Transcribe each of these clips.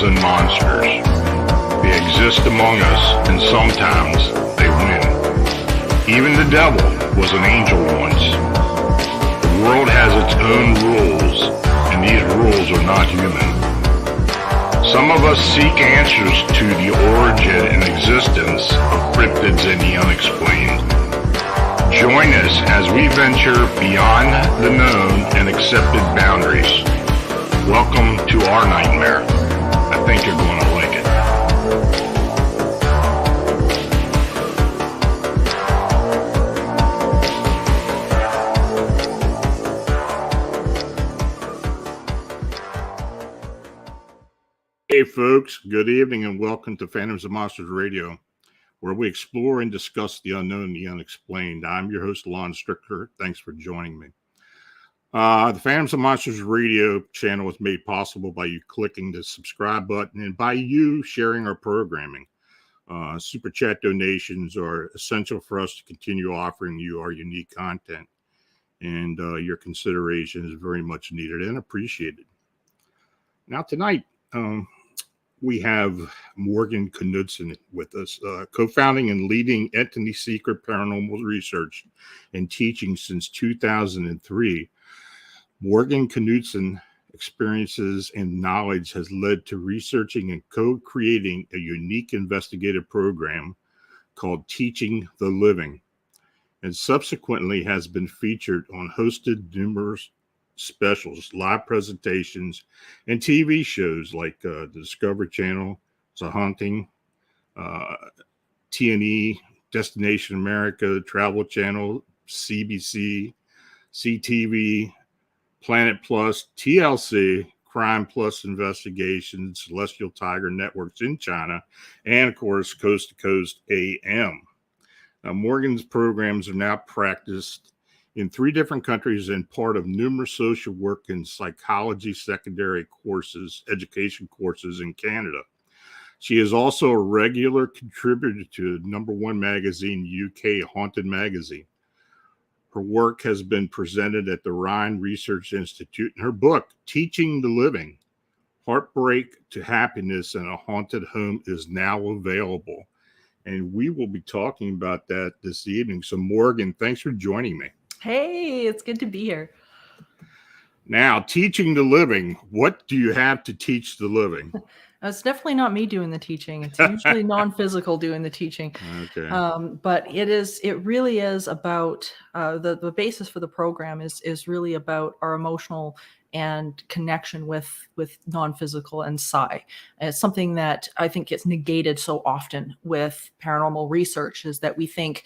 and monsters. They exist among us, and sometimes they win. Even the devil was an angel once. The world has its own rules, and these rules are not human. Some of us seek answers to the origin and existence of cryptids and the unexplained. Join us as we venture beyond the known and accepted boundaries. Welcome to our nightmare. I think you're going to like it. Hey folks, good evening and welcome to Phantoms and Monsters Radio, where we explore and discuss the unknown and the unexplained. I'm your host, Lon Strickler. Thanks for joining me. The Phantoms and Monsters Radio channel was made possible by you clicking the subscribe button and by you sharing our programming. Super chat donations are essential for us to continue offering you our unique content, and your consideration is very much needed and appreciated. Now tonight, we have Morgan Knudsen with us, co-founding and leading Entityseeker Paranormal Research and teaching since 2003. Morgan Knudsen experiences and knowledge has led to researching and co-creating a unique investigative program called Teaching the Living, and subsequently has been featured on hosted numerous specials, live presentations, and TV shows like the Discovery Channel, The Haunting, T&E, Destination America, Travel Channel, CBC, CTV, Planet Plus, TLC, Crime Plus Investigations, Celestial Tiger Networks in China, and of course, Coast to Coast AM. Morgan's programs are now practiced in 3 different countries and part of numerous social work and psychology secondary courses, education courses in Canada. She is also a regular contributor to #1 magazine, UK Haunted Magazine. Her work has been presented at the Rhine Research Institute, and her book, Teaching the Living, Heartbreak to Happiness in a Haunted Home, is now available. And we will be talking about that this evening. So Morgan, thanks for joining me. Hey, it's good to be here. Now, teaching the living, what do you have to teach the living? It's definitely not me doing the teaching. It's usually non-physical doing the teaching. Okay. But it really is about the basis for the program is really about our emotional and connection with non-physical and psi. And it's something that I think gets negated so often with paranormal research, is that we think,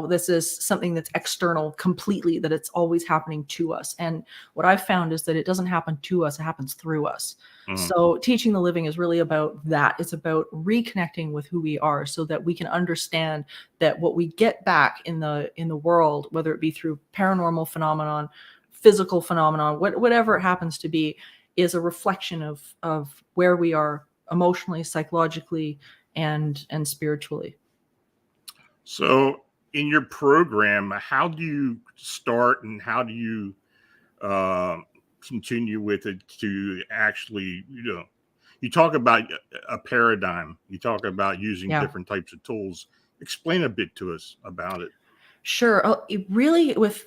this is something that's external completely, that it's always happening to us. And what I've found is that it doesn't happen to us, it happens through us. Mm-hmm. So Teaching the Living is really about that. It's about reconnecting with who we are so that we can understand that what we get back in the world, whether it be through paranormal phenomenon, physical phenomenon, whatever it happens to be, is a reflection of where we are emotionally, psychologically, and spiritually. So in your program, how do you start and how do you continue with it to actually, you talk about a paradigm, you talk about using different types of tools. Explain a bit to us about it. Sure. It really, with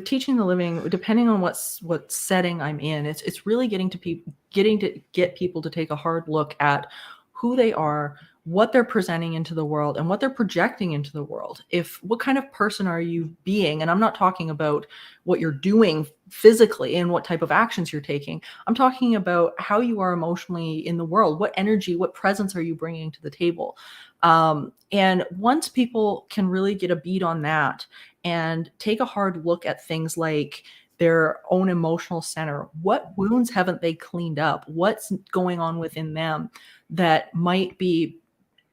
Teaching the Living, depending on what setting I'm in, it's really getting to get people to take a hard look at who they are, what they're presenting into the world, and what they're projecting into the world. What kind of person are you being? And I'm not talking about what you're doing physically and what type of actions you're taking. I'm talking about how you are emotionally in the world. What energy, what presence are you bringing to the table? And once people can really get a beat on that and take a hard look at things like their own emotional center, what wounds haven't they cleaned up? What's going on within them that might be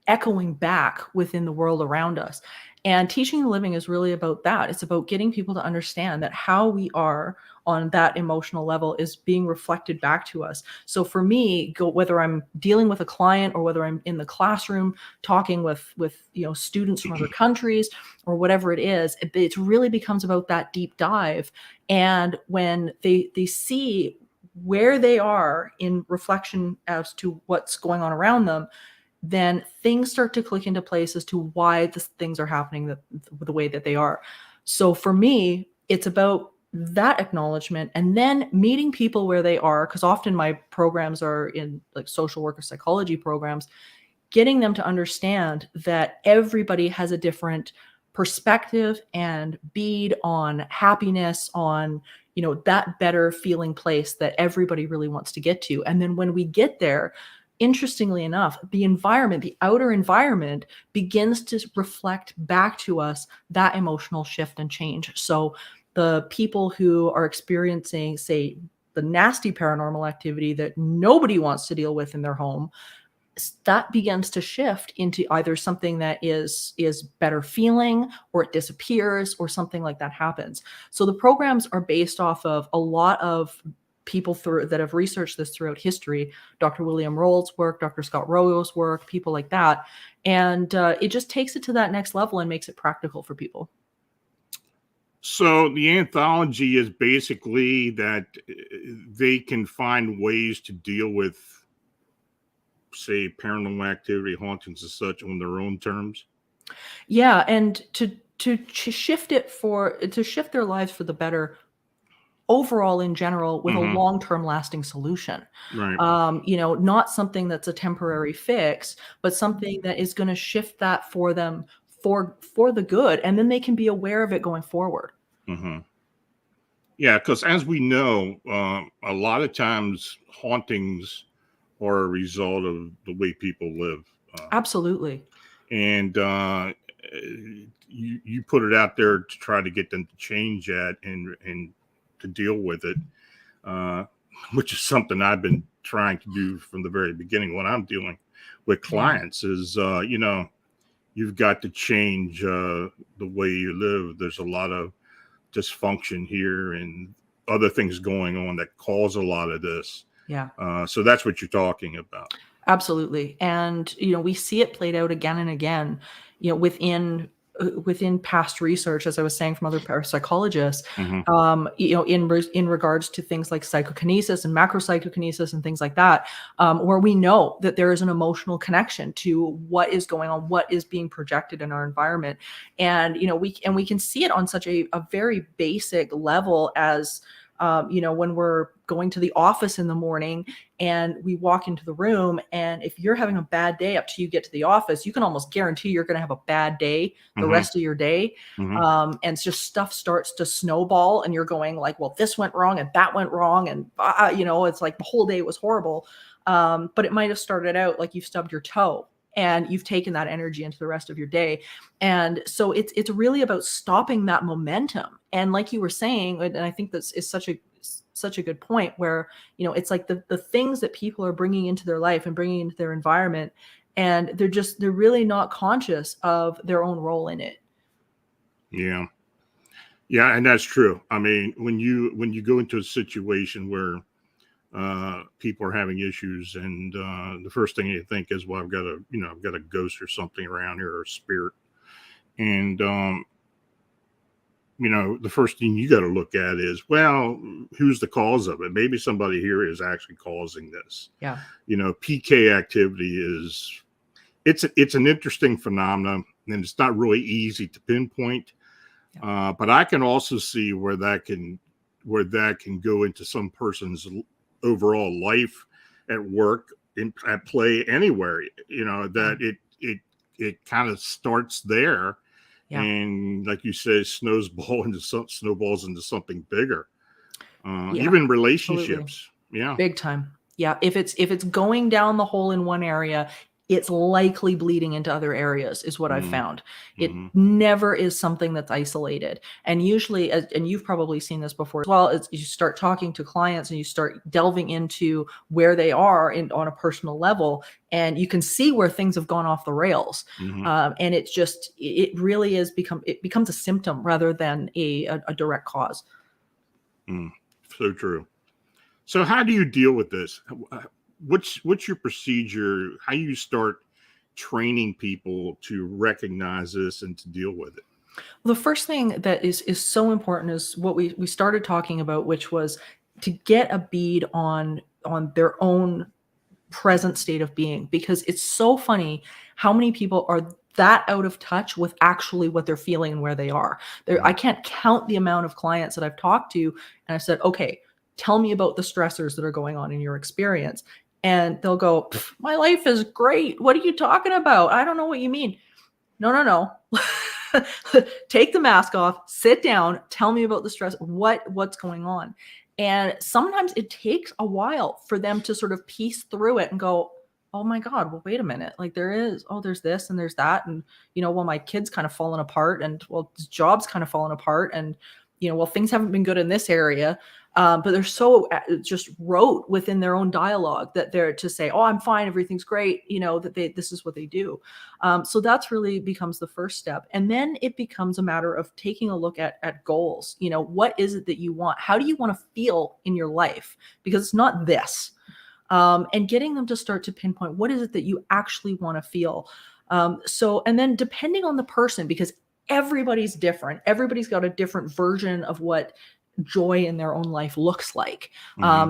echoing back within the world around us? And Teaching the Living is really about that. It's about getting people to understand that how we are on that emotional level is being reflected back to us. So for me, whether I'm dealing with a client or whether I'm in the classroom talking with students from other countries or whatever it is, it really becomes about that deep dive. And when they see where they are in reflection as to what's going on around them, then things start to click into place as to why things are happening the way that they are. So for me, it's about that acknowledgement, and then meeting people where they are, because often my programs are in like social work or psychology programs, getting them to understand that everybody has a different perspective and bead on happiness, on, you know, that better feeling place that everybody really wants to get to. And then when we get there, interestingly enough, the environment, the outer environment, begins to reflect back to us that emotional shift and change. So the people who are experiencing, say, the nasty paranormal activity that nobody wants to deal with in their home, that begins to shift into either something that is better feeling, or it disappears, or something like that happens. So the programs are based off of a lot of people that have researched this throughout history. Dr. William Roll's work, Dr. Scott Royo's work, people like that. And it just takes it to that next level and makes it practical for people. So the anthology is basically that they can find ways to deal with, say, paranormal activity, hauntings and such on their own terms. Yeah, and to shift it to shift their lives for the better overall in general, with a long-term lasting solution. Right. You know, not something that's a temporary fix, but something that is going to shift that for them for the good, and then they can be aware of it going forward. Yeah, because as we know, a lot of times hauntings are a result of the way people live. Absolutely. And you put it out there to try to get them to change that and to deal with it, which is something I've been trying to do from the very beginning when I'm dealing with clients. Is you know, you've got to change the way you live. There's a lot of dysfunction here and other things going on that cause a lot of this. Yeah. So that's what you're talking about. Absolutely. And, you know, we see it played out again and again, you know, within past research, as I was saying, from other parapsychologists, you know, in regards to things like psychokinesis and macropsychokinesis and things like that, where we know that there is an emotional connection to what is going on, what is being projected in our environment. And, you know, we can see it on such a very basic level as, you know, when we're going to the office in the morning and we walk into the room, and if you're having a bad day up till you get to the office, you can almost guarantee you're going to have a bad day the rest of your day. And it's just stuff starts to snowball, and you're going like, well, this went wrong and that went wrong. And, you know, it's like the whole day was horrible. But it might have started out like you stubbed your toe, and you've taken that energy into the rest of your day. And so it's really about stopping that momentum. And like you were saying, and I think this is such a good point, where, you know, it's like the things that people are bringing into their life and bringing into their environment, and they're really not conscious of their own role in it. Yeah. Yeah, and that's true. I mean, when you go into a situation where people are having issues, and the first thing you think is, well, I've got a ghost or something around here, or a spirit. And you know, the first thing you got to look at is, well, who's the cause of it? Maybe somebody here is actually causing this. Yeah. You know, PK activity it's an interesting phenomenon, and it's not really easy to pinpoint. Yeah. But I can also see where that can go into some person's overall life, at work, at play, anywhere. You know, that it kind of starts there. Yeah. And like you say, snowballs into something bigger. Even relationships. Absolutely. Yeah. Big time. Yeah. If it's going down the hole in one area, it's likely bleeding into other areas, is what I've found. It never is something that's isolated. And usually, and you've probably seen this before as well, as you start talking to clients and you start delving into where they are on a personal level, and you can see where things have gone off the rails. And it really becomes a symptom rather than a direct cause. So true. So how do you deal with this? What's your procedure? How you start training people to recognize this and to deal with it? Well, the first thing that is so important is what we started talking about, which was to get a bead on their own present state of being, because it's so funny how many people are that out of touch with actually what they're feeling and where they are. I can't count the amount of clients that I've talked to and I said, okay, tell me about the stressors that are going on in your experience. And they'll go, my life is great. What are you talking about? I don't know what you mean. No. Take the mask off, sit down, tell me about the stress, what's going on. And sometimes it takes a while for them to sort of piece through it and go, oh my God, well, wait a minute. Like there's this and there's that. And, well, my kid's kind of fallen apart, and well, this job's kind of fallen apart. And, well, things haven't been good in this area. But they're so just rote within their own dialogue that they're to say, oh, I'm fine, everything's great, that this is what they do. So that's really becomes the first step. And then it becomes a matter of taking a look at goals. What is it that you want? How do you want to feel in your life? Because it's not this. And getting them to start to pinpoint, what is it that you actually want to feel? And then depending on the person, because everybody's different, everybody's got a different version of what joy in their own life looks like.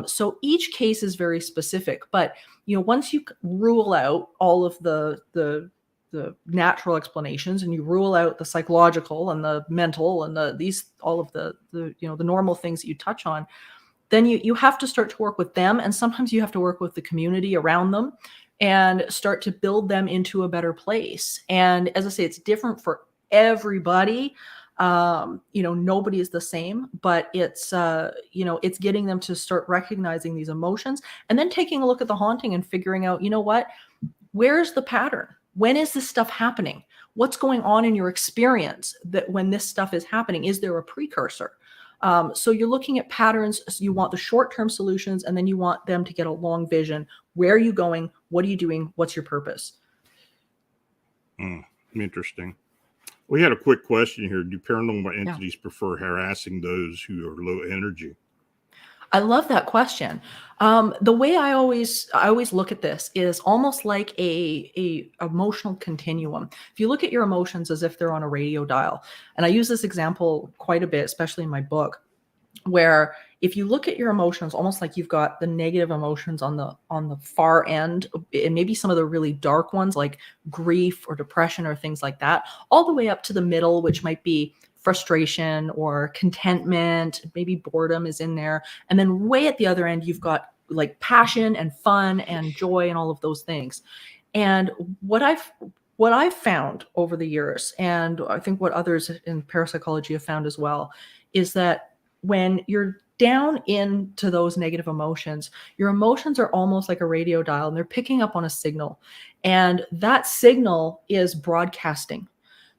So each case is very specific, but once you rule out all of the natural explanations, and you rule out the psychological and the mental and all of the normal things that you touch on, then you have to start to work with them. And sometimes you have to work with the community around them and start to build them into a better place. And as I say, it's different for everybody. Nobody is the same, but it's it's getting them to start recognizing these emotions, and then taking a look at the haunting and figuring out, where's the pattern? When is this stuff happening? What's going on in your experience that when this stuff is happening? Is there a precursor? So you're looking at patterns. So you want the short-term solutions, and then you want them to get a long vision. Where are you going? What are you doing? What's your purpose? Interesting. We had a quick question here. Do paranormal entities prefer harassing those who are low energy? I love that question. The way I always look at this is almost like a emotional continuum. If you look at your emotions as if they're on a radio dial, and I use this example quite a bit, especially in my book, where if you look at your emotions, almost like you've got the negative emotions on the far end, and maybe some of the really dark ones like grief or depression or things like that, all the way up to the middle, which might be frustration or contentment, maybe boredom is in there. And then way at the other end, you've got like passion and fun and joy and all of those things. And what I've found over the years, and I think what others in parapsychology have found as well, is that when you're down into those negative emotions, your emotions are almost like a radio dial, and they're picking up on a signal. And that signal is broadcasting.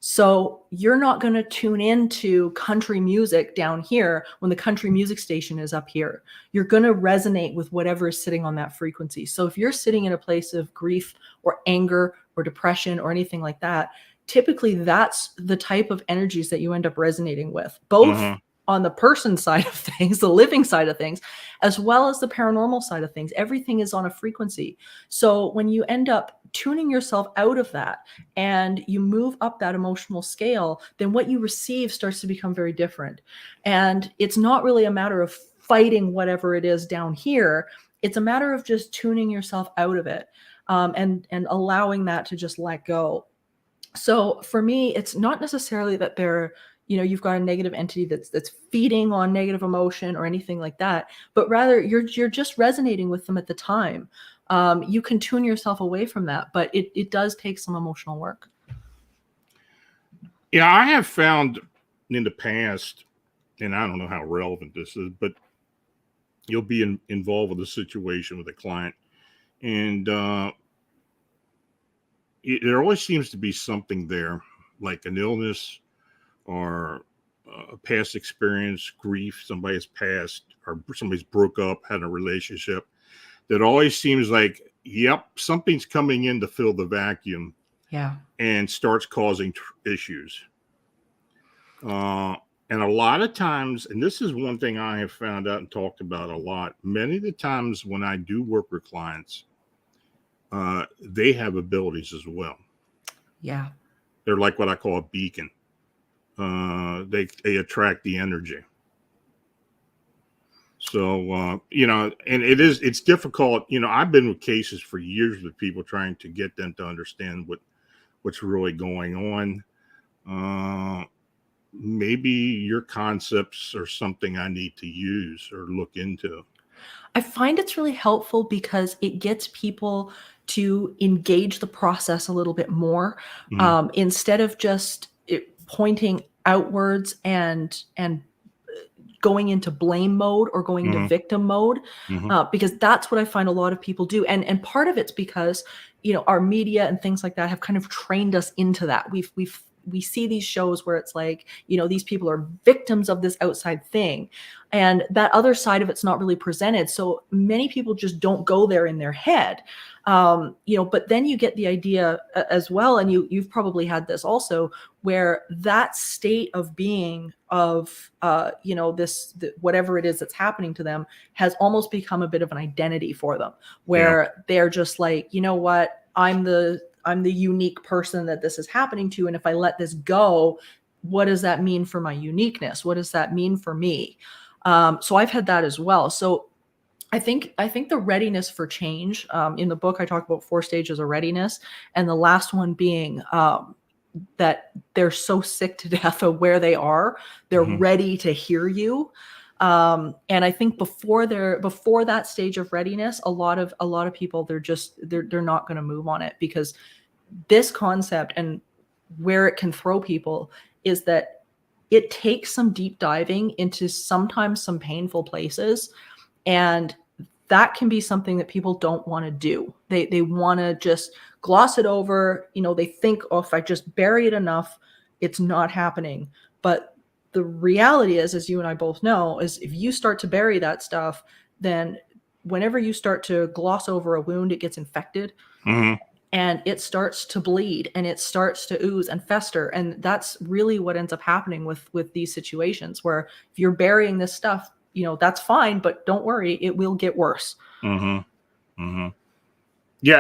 So you're not going to tune into country music down here when the country music station is up here. You're going to resonate with whatever is sitting on that frequency. So if you're sitting in a place of grief or anger or depression or anything like that, typically that's the type of energies that you end up resonating with, both on the person side of things, the living side of things, as well as the paranormal side of things. Everything is on a frequency. So when you end up tuning yourself out of that and you move up that emotional scale, then what you receive starts to become very different. And it's not really a matter of fighting whatever it is down here. It's a matter of just tuning yourself out of it, and allowing that to just let go. So for me, it's not necessarily that you've got a negative entity that's feeding on negative emotion or anything like that, but rather you're just resonating with them at the time. You can tune yourself away from that, but it does take some emotional work. Yeah, I have found in the past, and I don't know how relevant this is, but you'll be involved with a situation with a client, and there always seems to be something there, like an illness or a past experience, grief, somebody's passed, or somebody's broke up, had a relationship, that always seems like, yep, something's coming in to fill the vacuum. Yeah. And starts causing issues. And a lot of times, and this is one thing I have found out and talked about a lot, many of the times when I do work with clients, they have abilities as well. Yeah. They're like what I call a beacon. They attract the energy. So, and it's difficult. I've been with cases for years with people trying to get them to understand what's really going on. Maybe your concepts are something I need to use or look into. I find it's really helpful because it gets people to engage the process a little bit more, instead of just pointing outwards and going into blame mode or going into victim mode, because that's what I find a lot of people do. And part of it's because, our media and things like that have kind of trained us into that. We see these shows where it's like, these people are victims of this outside thing, and that other side of it's not really presented. So many people just don't go there in their head. But then you get the idea as well, and you've probably had this also, where that state of being of whatever it is that's happening to them has almost become a bit of an identity for them, where they're just like, you know what, I'm the unique person that this is happening to, and if I let this go, what does that mean for my uniqueness? What does that mean for me? So I've had that as well. So I think the readiness for change, in the book, I talk about 4 stages of readiness, and the last one being that they're so sick to death of where they are, they're ready to hear you. And I think before that stage of readiness, a lot of people, they're not going to move on it, because this concept and where it can throw people is that it takes some deep diving into sometimes some painful places, and that can be something that people don't want to do. They want to just gloss it over. They think, oh, if I just bury it enough, it's not happening. But the reality is, as you and I both know, is if you start to bury that stuff, then whenever you start to gloss over a wound, it gets infected. And it starts to bleed, and it starts to ooze and fester. And that's really what ends up happening with these situations, where if you're burying this stuff, that's fine, but don't worry, it will get worse. Yeah.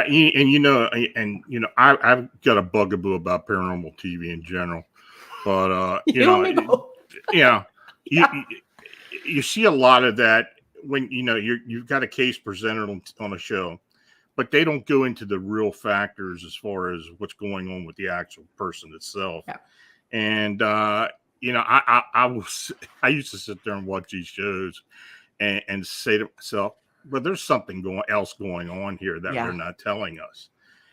And I've got a bugaboo about paranormal TV in general, but you see a lot of that when you've got a case presented on a show, but they don't go into the real factors as far as what's going on with the actual person itself. And I used to sit there and watch these shows and say to myself, but there's something else going on here that they're not telling us.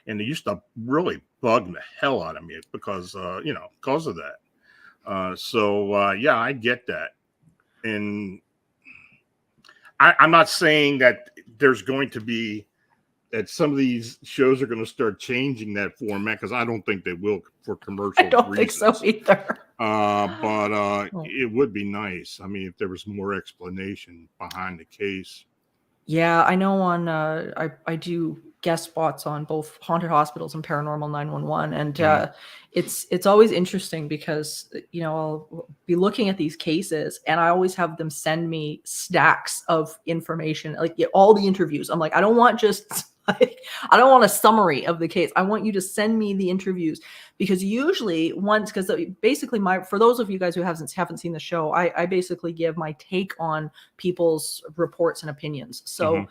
And they used to really bug the hell out of me because of that. So I get that. And I'm not saying that there's going to be that some of these shows are going to start changing that format, because I don't think they will for commercial reasons. I don't think so either. But it would be nice. I mean, if there was more explanation behind the case. Yeah, I know I do guest spots on both Haunted Hospitals and Paranormal 911. And it's always interesting because, I'll be looking at these cases, and I always have them send me stacks of information, like all the interviews. I'm like, I don't want a summary of the case. I want you to send me the interviews, because usually because basically for those of you guys who haven't seen the show, I basically give my take on people's reports and opinions. So,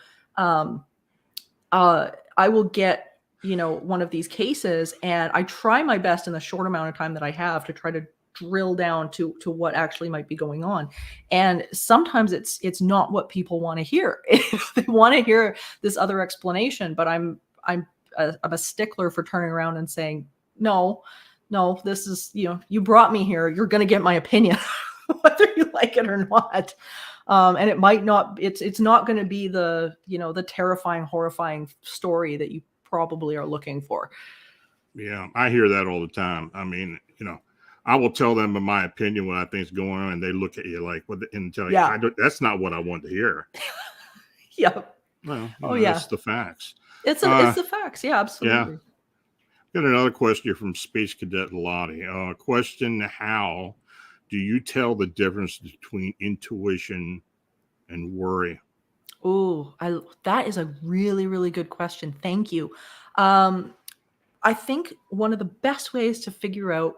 I will get, one of these cases, and I try my best in the short amount of time that I have to try to drill down to what actually might be going on. And sometimes it's not what people want to hear. They want to hear this other explanation, but I'm a stickler for turning around and saying, no, this is, you brought me here, you're going to get my opinion, whether you like it or not. And it might not, it's not going to be the, the terrifying, horrifying story that you probably are looking for. Yeah, I hear that all the time. I mean, I will tell them my opinion what I think is going on, and they look at you like, "What?" And tell you, "That's not what I want to hear." Well, it's the facts. It's the facts. Yeah, absolutely. Got another question here from Space Cadet Lottie. Question: how do you tell the difference between intuition and worry? Oh, that is a really, really good question. Thank you. I think one of the best ways to figure out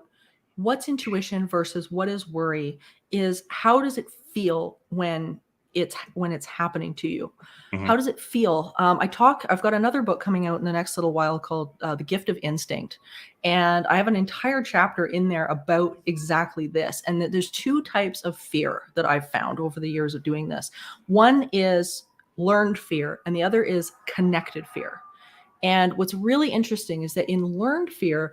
what's intuition versus what is worry is, how does it feel when it's happening to you. Mhm. How does it feel? I've got another book coming out in the next little while called The Gift of Instinct. And I have an entire chapter in there about exactly this. And that there's two types of fear that I've found over the years of doing this. One is learned fear, and the other is connected fear. And what's really interesting is that in learned fear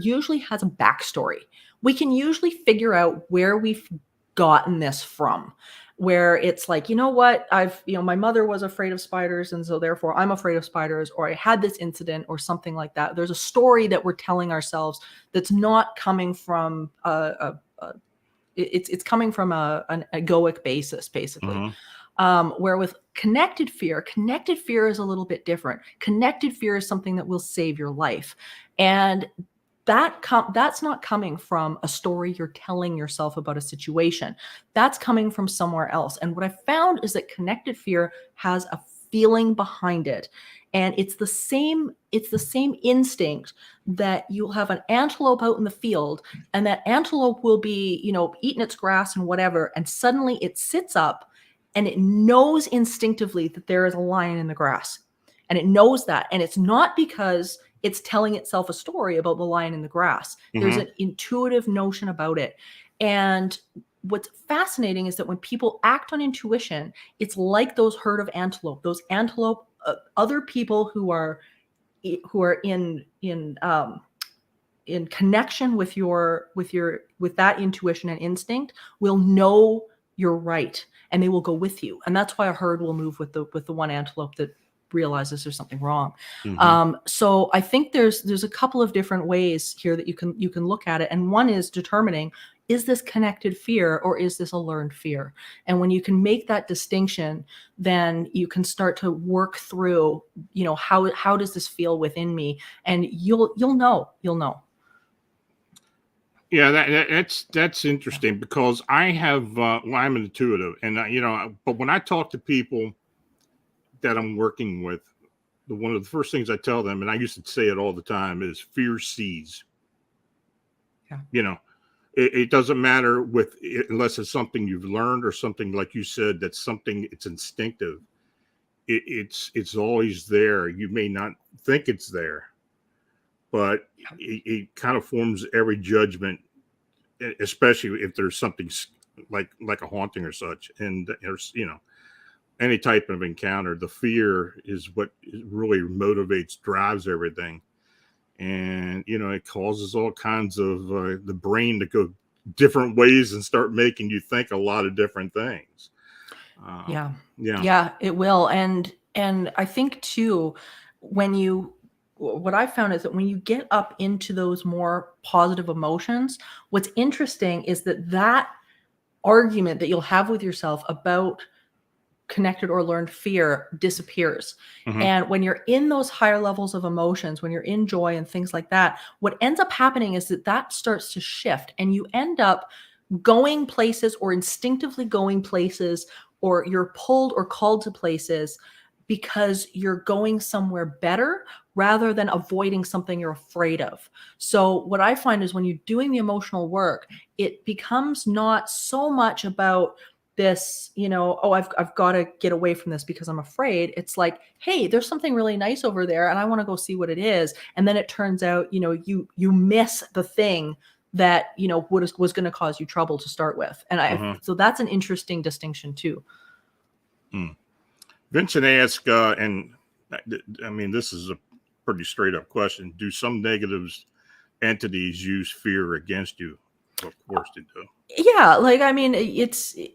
usually has a backstory. We can usually figure out where we've gotten this from, where it's like, you know what, my mother was afraid of spiders, and so therefore I'm afraid of spiders, or I had this incident or something like that. There's a story that we're telling ourselves that's not coming from it's coming from an egoic basis, basically. Mhm. Where with connected fear is a little bit different. Connected fear is something that will save your life. And that's not coming from a story you're telling yourself about a situation. That's coming from somewhere else. And what I found is that connected fear has a feeling behind it. And it's the same instinct that you'll have an antelope out in the field, and that antelope will be, eating its grass and whatever, and suddenly it sits up and it knows instinctively that there is a lion in the grass. And it knows that. And it's not because it's telling itself a story about the lion in the grass. There's Mhm. an intuitive notion about it. And what's fascinating is that when people act on intuition, it's like those herd of antelope. Those antelope, other people who are in connection with that intuition and instinct will know you're right, and they will go with you. And that's why a herd will move with the one antelope that realizes there's something wrong. Mhm. So I think there's a couple of different ways here that you can look at it. And one is determining, is this connected fear or is this a learned fear? And when you can make that distinction, then you can start to work through, how does this feel within me? And you'll know. Yeah, that's interesting because I have I'm an intuitive, and but when I talk to people that I'm working with, one of the first things I tell them, and I used to say it all the time, is fear sees. Yeah. It doesn't matter unless it's something you've learned or something like you said, that's something it's instinctive. It's always there. You may not think it's there, but it kind of forms every judgment, especially if there's something like a haunting or such, and there's any type of encounter. The fear is what really motivates, drives everything, and it causes all kinds of the brain to go different ways and start making you think a lot of different things. Yeah. Yeah. Yeah, it will. And I think too, what I found is that when you get up into those more positive emotions, what's interesting is that argument that you'll have with yourself about connected or learned fear disappears. Hmm. And when you're in those higher levels of emotions, when you're in joy and things like that, what ends up happening is that starts to shift, and you end up going places, or instinctively going places, or you're pulled or called to places because you're going somewhere better rather than avoiding something you're afraid of. So what I find is when you're doing the emotional work, it becomes not so much about this, I've got to get away from this because I'm afraid. It's like, hey, there's something really nice over there and I want to go see what it is. And then it turns out, you miss the thing that, was going to cause you trouble to start with. And so that's an interesting distinction too. Vincent asked, and I mean, this is a pretty straight up question. Do some negatives entities use fear against you? Of course they do. Yeah, I mean,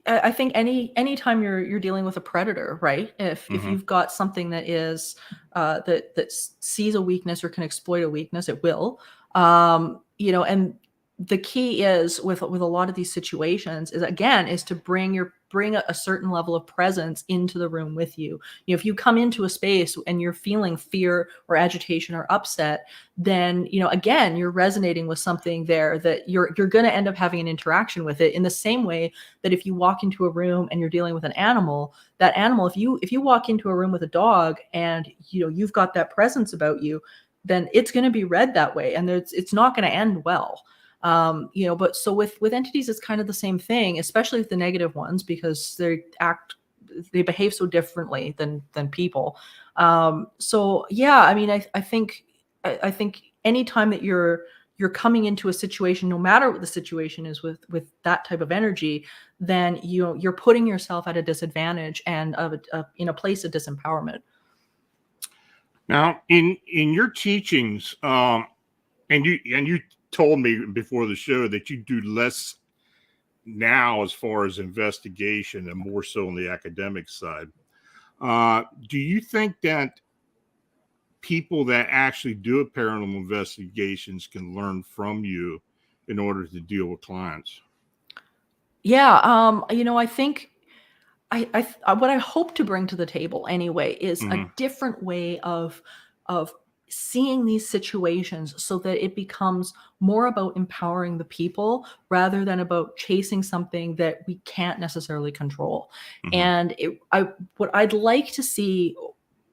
I think anytime you're dealing with a predator, right? If you've got something that is that sees a weakness or can exploit a weakness, it will. And the key is with a lot of these situations is to bring a certain level of presence into the room with you. If you come into a space and you're feeling fear or agitation or upset, then again, you're resonating with something there that you're going to end up having an interaction with it, in the same way that if you walk into a room and you're dealing with an animal, that animal, if you walk into a room with a dog and you've got that presence about you, then it's going to be read that way, and it's not going to end well. But so with entities, it's kind of the same thing, especially with the negative ones, because they behave so differently than people. So yeah, I mean, I think anytime that you're coming into a situation, no matter what the situation is with that type of energy, then you're putting yourself at a disadvantage and in a place of disempowerment. Now, in your teachings, and you told me before the show that you do less now as far as investigation and more so on the academic side. Do you think that people that actually do paranormal investigations can learn from you in order to deal with clients? Yeah, I think what I hope to bring to the table anyway is a different way of seeing these situations, so that it becomes more about empowering the people rather than about chasing something that we can't necessarily control. And what I'd like to see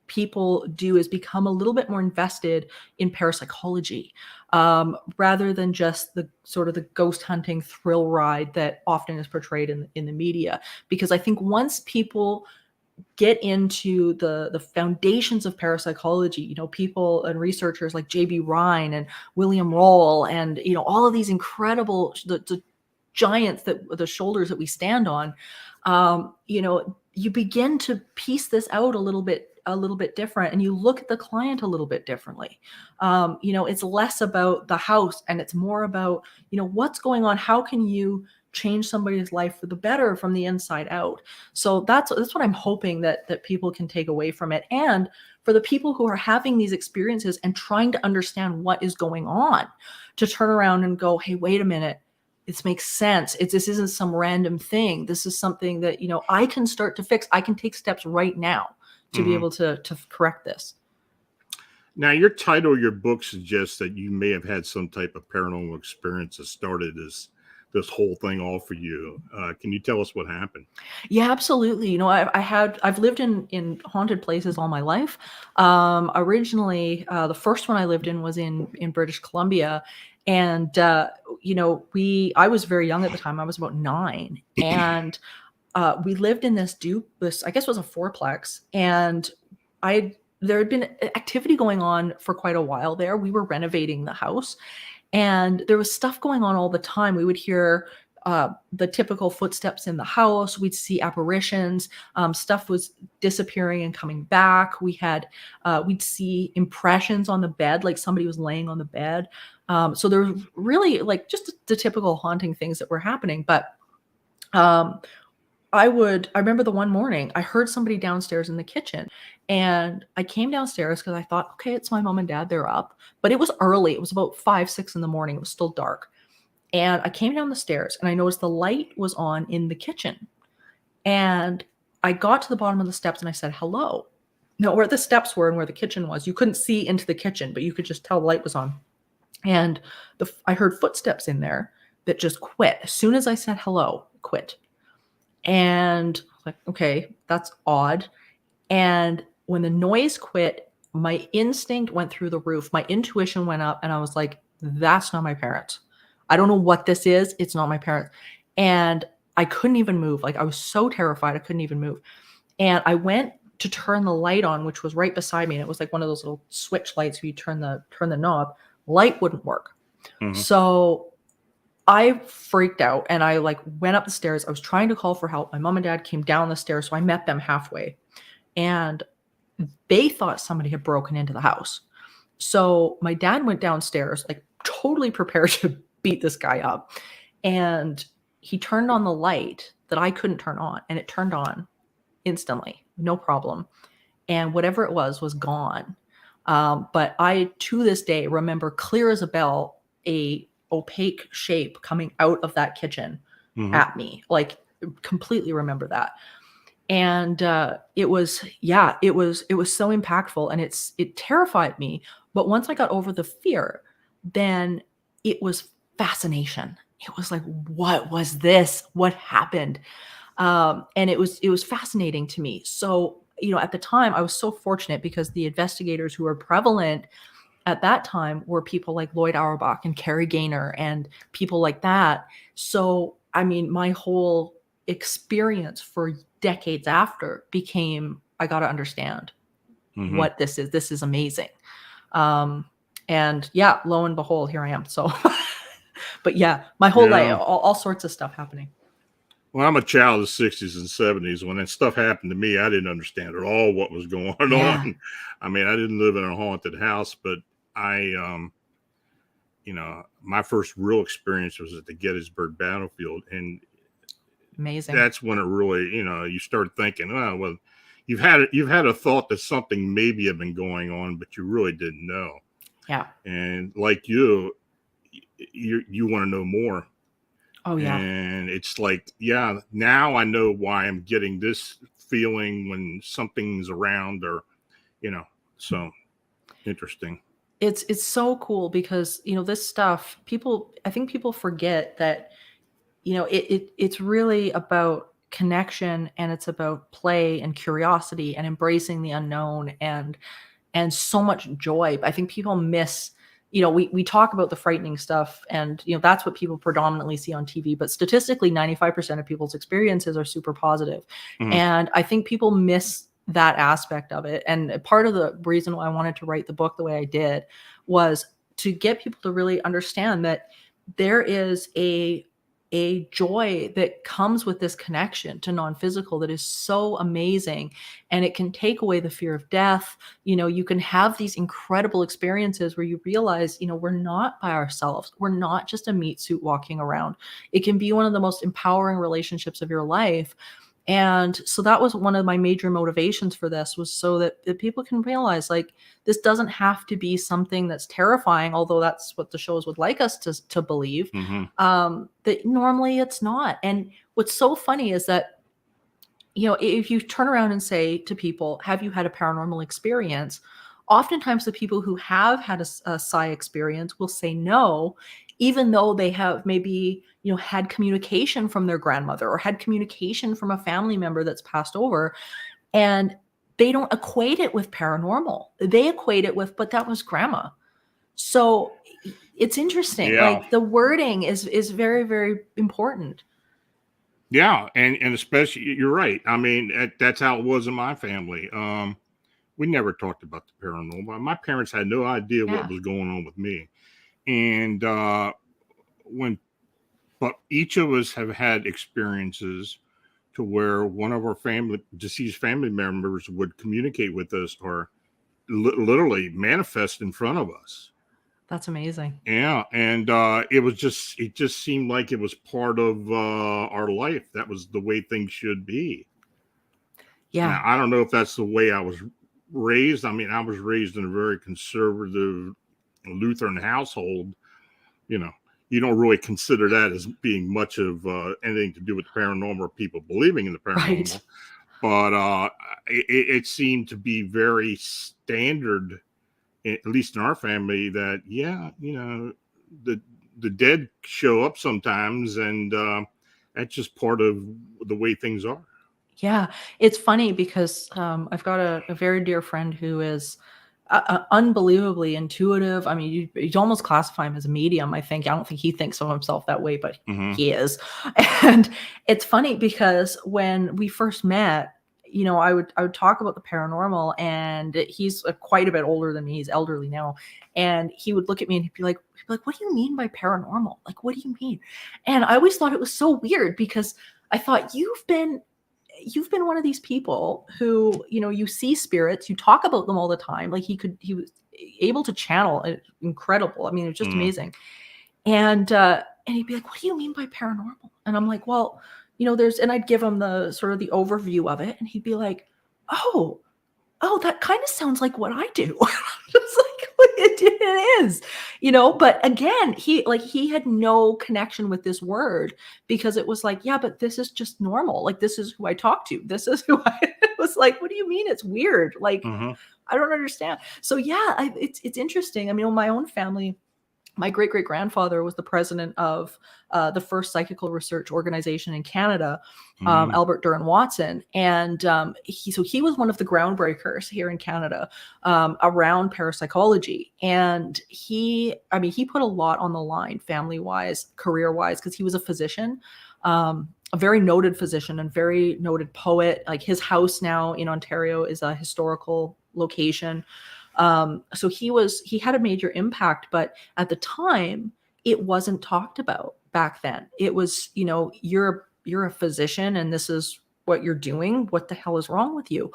people do is become a little bit more invested in parapsychology, rather than just the sort of the ghost hunting thrill ride that often is portrayed in the media. Because I think once people get into the foundations of parapsychology, people and researchers like J.B. Rhine and William Roll, and all of these incredible the giants, that the shoulders that we stand on, you begin to piece this out a little bit different, and you look at the client a little bit differently. It's less about the house, and it's more about what's going on. How can you change somebody's life for the better from the inside out? So that's what I'm hoping that people can take away from it. And for the people who are having these experiences and trying to understand what is going on, to turn around and go, hey, wait a minute, this makes sense. This isn't some random thing. This is something that I can start to fix. I can take steps right now to be able to correct this. Now, your title of your book suggests that you may have had some type of paranormal experience that started this whole thing off for you. Can you tell us what happened? Yeah, absolutely. I've lived in haunted places all my life. Originally, the first one I lived in was in British Columbia. And, I was very young at the time. I was about 9. And we lived in this I guess it was a fourplex. And there had been activity going on for quite a while there. We were renovating the house, and there was stuff going on all the time. We would hear the typical footsteps in the house. We'd see apparitions. Stuff was disappearing and coming back. We'd see impressions on the bed, like somebody was laying on the bed. So there was really like just the typical haunting things that were happening. But I remember the one morning I heard somebody downstairs in the kitchen, and I came downstairs because I thought, okay, it's my mom and dad. They're up, but it was early. It was about 5, 6 in the morning. It was still dark. And I came down the stairs, and I noticed the light was on in the kitchen. And I got to the bottom of the steps, and I said, hello. No, where the steps were and where the kitchen was, you couldn't see into the kitchen, but you could just tell the light was on. And I heard footsteps in there that just quit. As soon as I said hello, quit. And like, okay, that's odd. And when the noise quit, my instinct went through the roof. My intuition went up, and I was like, that's not my parents. I don't know what this is. It's not my parents. And I couldn't even move. Like, I was so terrified, I couldn't even move. And I went to turn the light on, which was right beside me. And it was like one of those little switch lights where you turn the knob. Light wouldn't work. So I freaked out, and I went up the stairs. I was trying to call for help. My mom and dad came down the stairs. So I met them halfway, and they thought somebody had broken into the house. So my dad went downstairs, totally prepared to beat this guy up. And he turned on the light that I couldn't turn on, and it turned on instantly, no problem. And whatever it was gone. But I, to this day, remember clear as a bell, a opaque shape coming out of that kitchen at me. Completely remember that. And it was so impactful, and it terrified me. But once I got over the fear, then it was fascination. It was like, what was this? What happened? And it was fascinating to me. So, at the time I was so fortunate because the investigators who were prevalent at that time were people like Lloyd Auerbach and Carrie Gaynor and people like that. So, I mean, my whole experience for decades after became, I got to understand what this is. This is amazing. And yeah, lo and behold, here I am. So, but yeah, my whole life, all sorts of stuff happening. Well, I'm a child of the 60s and 70s. When that stuff happened to me, I didn't understand at all what was going on. I mean, I didn't live in a haunted house, but I, my first real experience was at the Gettysburg battlefield. And amazing. That's when it really, you start thinking, oh, well, you've had a thought that something maybe had been going on, but you really didn't know. Yeah. And like you want to know more. Oh, yeah. And it's like, yeah, now I know why I'm getting this feeling when something's around, or, so interesting. It's so cool because, this stuff, I think people forget that, it's really about connection, and it's about play and curiosity and embracing the unknown and so much joy. I think people miss, we talk about the frightening stuff, and that's what people predominantly see on TV, but statistically 95% of people's experiences are super positive. And I think people miss that aspect of it. And part of the reason why I wanted to write the book the way I did was to get people to really understand that there is a joy that comes with this connection to non-physical that is so amazing, and it can take away the fear of death. You can have these incredible experiences where you realize, we're not by ourselves. We're not just a meat suit walking around. It can be one of the most empowering relationships of your life. And so that was one of my major motivations for this, was so that people can realize, like, this doesn't have to be something that's terrifying, although that's what the shows would like us to believe, that normally it's not. And what's so funny is that, if you turn around and say to people, have you had a paranormal experience? Oftentimes the people who have had a psi experience will say no, even though they have maybe, had communication from their grandmother or had communication from a family member that's passed over, and they don't equate it with paranormal. They equate it with, but that was grandma. So it's interesting. Yeah. Like, the wording is very, very important. Yeah. And especially, you're right. I mean, that's how it was in my family. We never talked about the paranormal. My parents had no idea what was going on with me. And but each of us have had experiences to where one of our deceased family members would communicate with us, or literally manifest in front of us. That's amazing. Yeah. And it just seemed like it was part of our life. That was the way things should be. Yeah. Now, I don't know if that's the way I was raised. I mean, I was raised in a very conservative Lutheran household. You don't really consider that as being much of anything to do with the paranormal, or people believing in the paranormal. Right. But it seemed to be very standard, at least in our family, that, the dead show up sometimes, and that's just part of the way things are. Yeah, it's funny because I've got a very dear friend who is unbelievably intuitive. I mean, you'd almost classify him as a medium, I think. I don't think he thinks of himself that way, but he is. And it's funny because when we first met, I would talk about the paranormal, and he's quite a bit older than me. He's elderly now. And he would look at me and he'd be like, what do you mean by paranormal? Like, what do you mean? And I always thought it was so weird, because I thought, you've been one of these people who, you see spirits, you talk about them all the time. Like, he was able to channel, incredible. I mean, it's just amazing. And he'd be like, what do you mean by paranormal? And I'm like, well, and I'd give him the sort of the overview of it. And he'd be like, oh, that kind of sounds like what I do. Just like, it is, but again, he had no connection with this word, because it was like, yeah, but this is just normal. Like, this is who I talk to. This is who it was like, what do you mean? It's weird. Like, I don't understand. So yeah, it's interesting. I mean, my own family, my great-great-grandfather was the president of the first psychical research organization in Canada, Albert Duran Watson. And he was one of the groundbreakers here in Canada around parapsychology. And he put a lot on the line, family-wise, career-wise, because he was a physician, a very noted physician and very noted poet. Like, his house now in Ontario is a historical location. So he had a major impact, but at the time it wasn't talked about back then. It was, you're a physician and this is what you're doing. What the hell is wrong with you?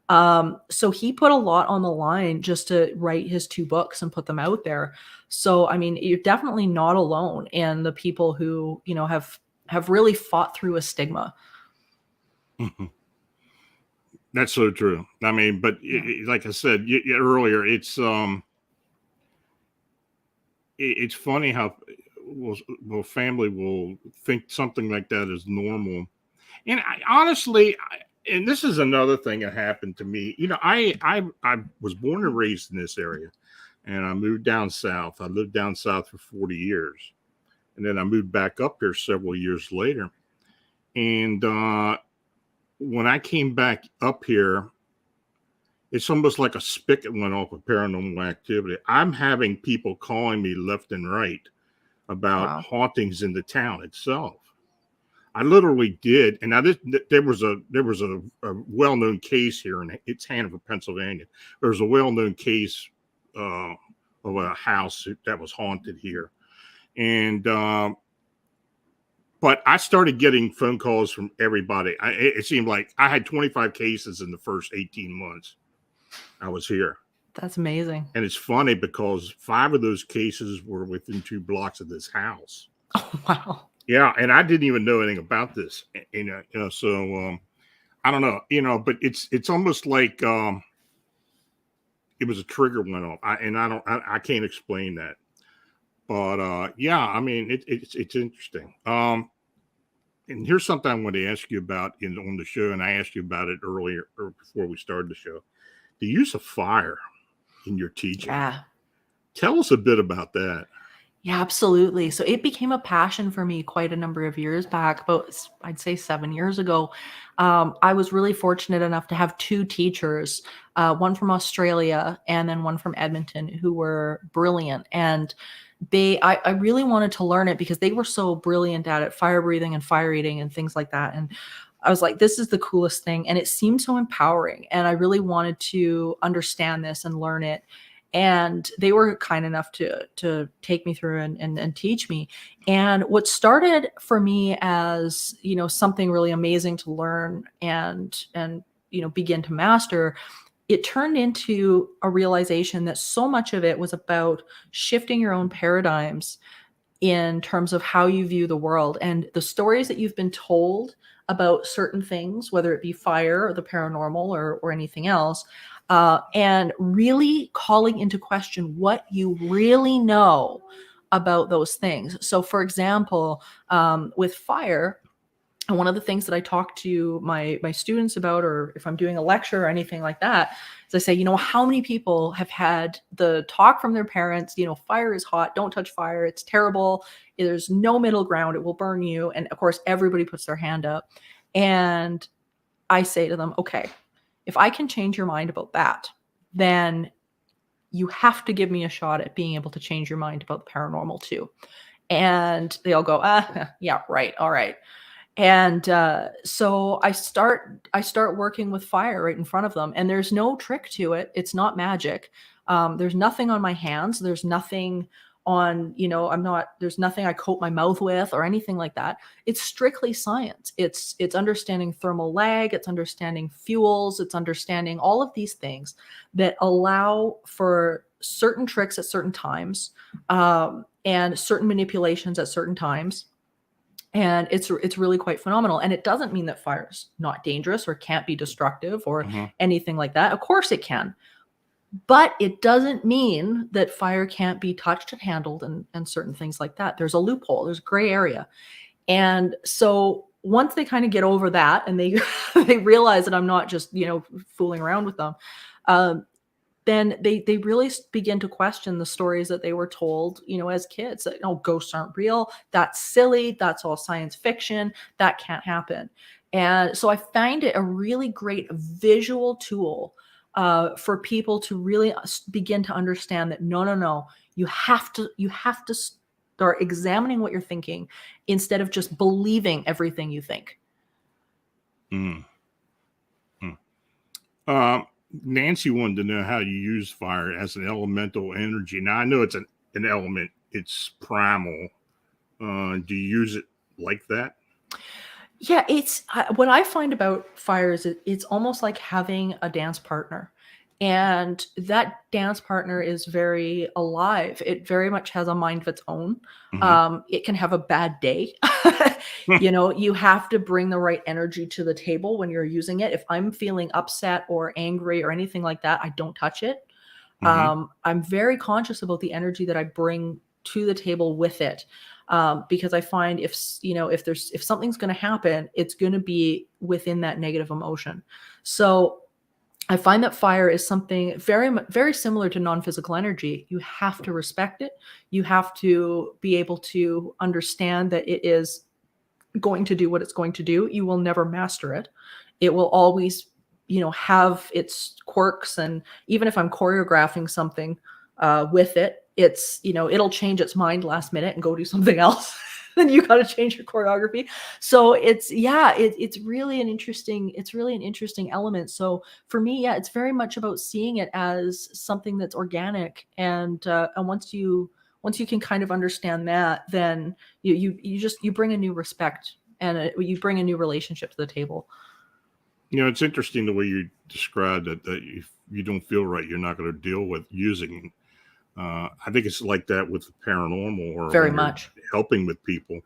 So he put a lot on the line just to write his 2 books and put them out there. So, you're definitely not alone in the people who, have really fought through a stigma. That's so true. But like I said earlier, it's funny how family will think something like that is normal. And honestly, and this is another thing that happened to me. I was born and raised in this area, and I moved down south. I lived down south for 40 years, and then I moved back up here several years later. And when I came back up here, it's almost like a spigot went off with paranormal activity. I'm having people calling me left and right about hauntings in the town itself. I literally did, and now there was a well-known case here in Hanover, Pennsylvania. There was a well-known case of a house that was haunted here, and but I started getting phone calls from everybody. It seemed like I had 25 cases in the first 18 months I was here. That's amazing. And it's funny because 5 of those cases were within 2 blocks of this house. Oh, wow. Yeah, and I didn't even know anything about this. So I don't know, but it's almost like it was a trigger went off. I can't explain that. But yeah, it's interesting. And here's something I want to ask you about on the show, and I asked you about it earlier or before we started the show. The use of fire in your teaching. Yeah. Tell us a bit about that. Yeah, absolutely. So it became a passion for me quite a number of years back, about I'd say 7 years ago. I was really fortunate enough to have 2 teachers, one from Australia and then one from Edmonton, who were brilliant. And I really wanted to learn it because they were so brilliant at it, fire breathing and fire eating and things like that. And I was like, this is the coolest thing. And it seemed so empowering. And I really wanted to understand this and learn it. And they were kind enough to take me through and teach me. And what started for me as, something really amazing to learn and begin to master, it turned into a realization that so much of it was about shifting your own paradigms in terms of how you view the world and the stories that you've been told about certain things, whether it be fire or the paranormal or anything else, and really calling into question what you really know about those things. So, for example, with fire, and one of the things that I talk to my students about, or if I'm doing a lecture or anything like that, is I say, how many people have had the talk from their parents, fire is hot, don't touch fire, it's terrible, there's no middle ground, it will burn you. And of course, everybody puts their hand up. And I say to them, okay, if I can change your mind about that, then you have to give me a shot at being able to change your mind about the paranormal too. And they all go, yeah, right, all right. And so I start working with fire right in front of them, and there's no trick to it. It's not magic. There's nothing on my hands. There's nothing on, there's nothing I coat my mouth with or anything like that. It's strictly science. It's understanding thermal lag. It's understanding fuels. It's understanding all of these things that allow for certain tricks at certain times, and certain manipulations at certain times. And it's really quite phenomenal. And it doesn't mean that fire's not dangerous or can't be destructive or anything like that. Of course it can. But it doesn't mean that fire can't be touched and handled and certain things like that. There's a loophole. There's a gray area. And so once they kind of get over that and they they realize that I'm not just, fooling around with them, then they really begin to question the stories that they were told, as kids, that, oh, ghosts aren't real. That's silly. That's all science fiction. That can't happen. And so I find it a really great visual tool for people to really begin to understand that no, you have to start examining what you're thinking instead of just believing everything you think. Mm. Nancy wanted to know how you use fire as an elemental energy. Now I know it's an element; it's primal. Do you use it like that? Yeah, it's what I find about fire is it's almost like having a dance partner. And that dance partner is very alive. It very much has a mind of its own. It can have a bad day. You have to bring the right energy to the table when you're using it. If I'm feeling upset or angry or anything like that, I don't touch it. I'm very conscious about the energy that I bring to the table with it. Because I find if something's going to happen, it's going to be within that negative emotion. So I find that fire is something very, very similar to non-physical energy. You have to respect it. You have to be able to understand that it is going to do what it's going to do. You will never master it. It will always, have its quirks. And even if I'm choreographing something with it, it's, it'll change its mind last minute and go do something else. Then you got to change your choreography. So it's really an interesting element. So for me, it's very much about seeing it as something that's organic. And once you can kind of understand that, then you bring a new respect and you bring a new relationship to the table. It's interesting the way you described it, that you don't feel right, you're not going to deal with using. I think it's like that with the paranormal or very much helping with people.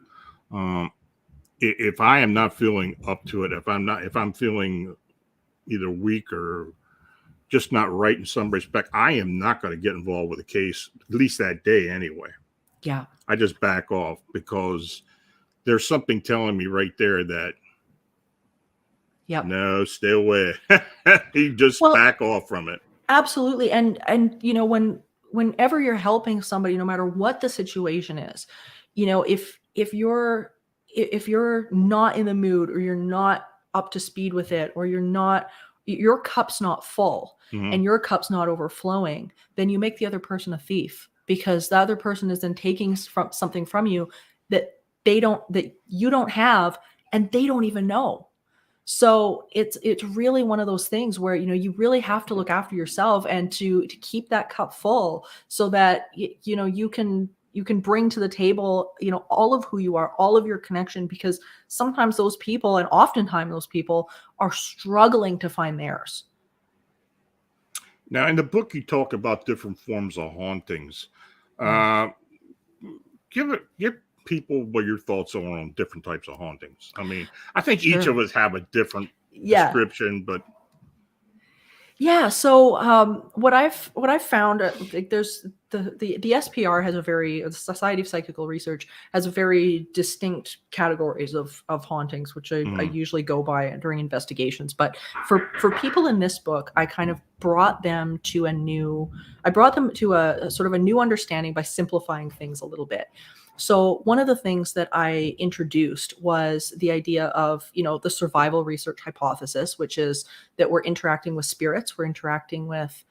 If I am not feeling up to it, if I'm feeling either weak or just not right in some respect, I am not going to get involved with the case, at least that day anyway. Yeah. I just back off because there's something telling me right there that no, stay away. You just back off from it. Absolutely. And whenever you're helping somebody, no matter what the situation is, if you're not in the mood or you're not up to speed with it, or your cup's not full and your cup's not overflowing, then you make the other person a thief, because the other person is then taking something from you that you don't have, and they don't even know. So it's really one of those things where, you really have to look after yourself and to keep that cup full, so that, you can bring to the table, all of who you are, all of your connection, because sometimes those people, and oftentimes those people, are struggling to find theirs. Now, in the book, you talk about different forms of hauntings. Give people what your thoughts are on different types of hauntings. I mean, I think each of us have a different description, but so what I've found, like, there's the SPR has the Society of Psychical Research has a very distinct categories of hauntings, which I usually go by during investigations. But for people in this book, I kind of brought them to a sort of a new understanding by simplifying things a little bit. So one of the things that I introduced was the idea of, the survival research hypothesis, which is that we're interacting with spirits, we're interacting with,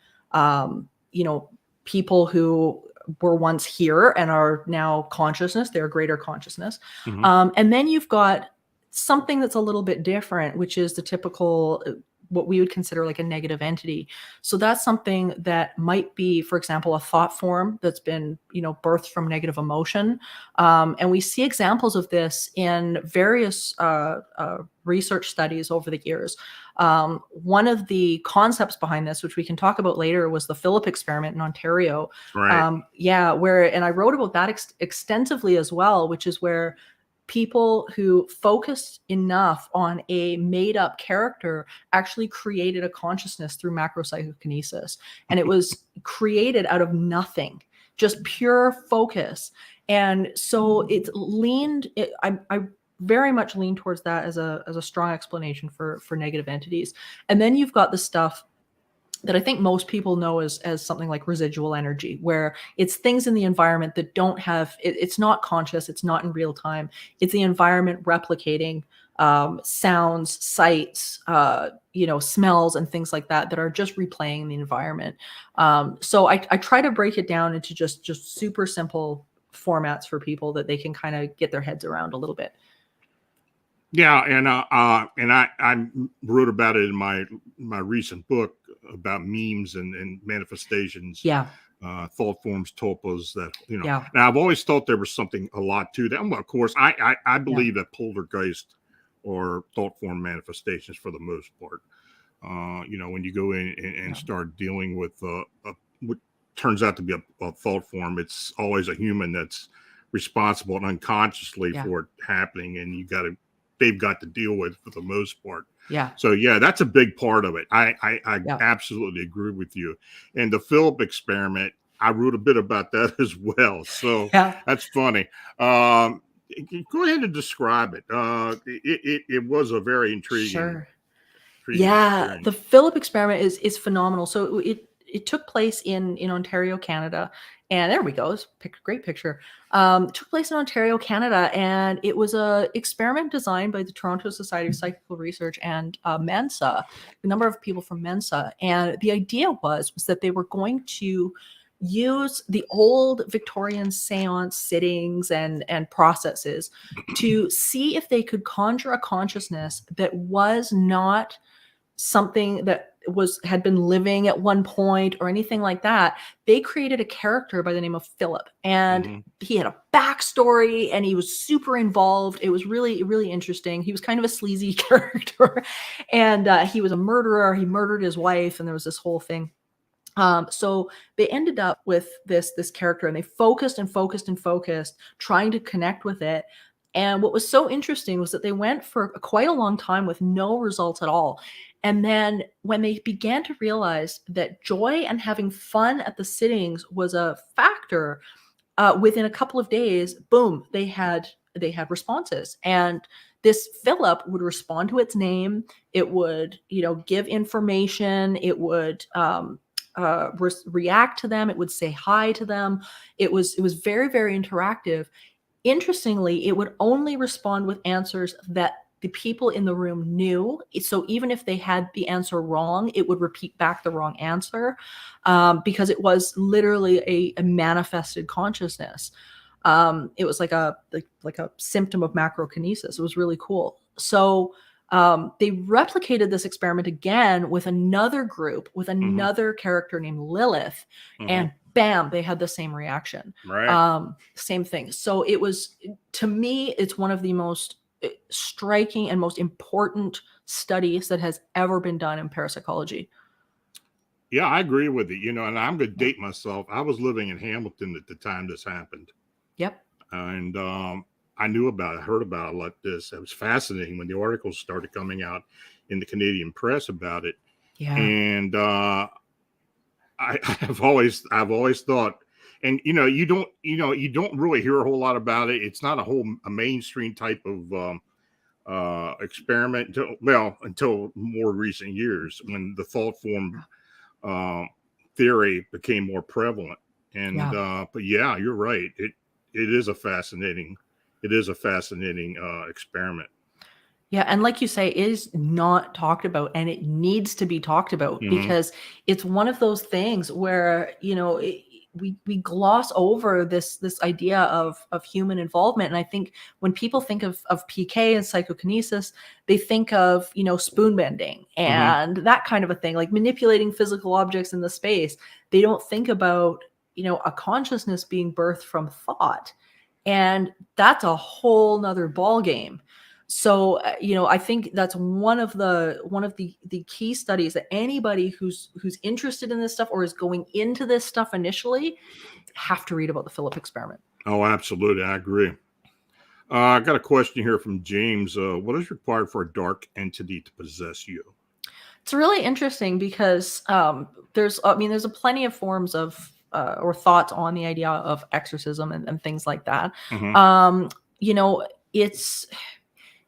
people who were once here and are now consciousness, they're greater consciousness. And then you've got something that's a little bit different, which is the typical, what we would consider like a negative entity. So that's something that might be, for example, a thought form that's been, birthed from negative emotion. And we see examples of this in various research studies over the years. One of the concepts behind this, which we can talk about later, was the Philip experiment in Ontario. Right. And I wrote about that extensively as well, which is where people who focused enough on a made-up character actually created a consciousness through macropsychokinesis. And it was created out of nothing, just pure focus. And so I very much lean towards that as a strong explanation for negative entities. And then you've got the stuff that I think most people know as something like residual energy, where it's things in the environment that don't have, it's not conscious, it's not in real time. It's the environment replicating sounds, sights, smells and things like that are just replaying the environment. So I try to break it down into just super simple formats for people that they can kind of get their heads around a little bit. Yeah, and I wrote about it in my recent book about memes and manifestations. Yeah. Thought forms, tulpas, that, Yeah. Now I've always thought there was something a lot to that. Well, of course, I believe that poltergeist or thought form manifestations for the most part. When you go in and start dealing with what turns out to be a thought form, it's always a human that's responsible and unconsciously for it happening, and they've got to deal with for the most part. Yeah. So yeah, that's a big part of it. I absolutely agree with you. And the Philip experiment, I wrote a bit about that as well. So that's funny. Go ahead and describe it. It was a very intriguing. Sure. Experience. The Philip experiment is phenomenal. So it took place in Ontario, Canada. And there we go. It's a great picture. It took place in Ontario, Canada, and it was a experiment designed by the Toronto Society of Psychical Research and Mensa, a number of people from Mensa. And the idea was that they were going to use the old Victorian seance sittings and processes to see if they could conjure a consciousness that was not something that had been living at one point or anything like that. They created a character by the name of Philip, and he had a backstory and he was super involved. It was really, really interesting. He was kind of a sleazy character, and he was a murderer. He murdered his wife, and there was this whole thing. So they ended up with this character, and they focused and focused and focused, trying to connect with it. And what was so interesting was that they went for quite a long time with no results at all. And then when they began to realize that joy and having fun at the sittings was a factor, within a couple of days, boom, they had responses. And this Philip would respond to its name. It would, give information. It would react to them. It would say hi to them. It was very, very interactive. Interestingly, it would only respond with answers that the people in the room knew. So even if they had the answer wrong, it would repeat back the wrong answer, because it was literally a manifested consciousness. It was like a symptom of macrokinesis. It was really cool. So they replicated this experiment again with another group, with another character named Lilith, and bam, they had the same reaction. Right. Same thing. So it was, to me, it's one of the most striking and most important studies that has ever been done in parapsychology. Yeah, I agree with you. And I'm going to date myself. I was living in Hamilton at the time this happened. Yep. And I knew about it, heard about it like this. It was fascinating when the articles started coming out in the Canadian press about it. Yeah. And I've always thought, and you don't really hear a whole lot about it. It's not a mainstream type of experiment until more recent years, when the thought form theory became more prevalent. And but yeah, you're right. It is a fascinating experiment. Yeah, and like you say, it is not talked about, and it needs to be talked about, because it's one of those things where we gloss over this idea of human involvement. And I think when people think of PK and psychokinesis, they think of spoon bending and that kind of a thing, like manipulating physical objects in the space. They don't think about a consciousness being birthed from thought, and that's a whole nother ball game. So, I think that's one of the key studies that anybody who's interested in this stuff or is going into this stuff initially have to read about the Philip experiment. Oh, absolutely. I agree. I got a question here from James. What is required for a dark entity to possess you? It's really interesting because there's a plenty of forms of or thoughts on the idea of exorcism and things like that.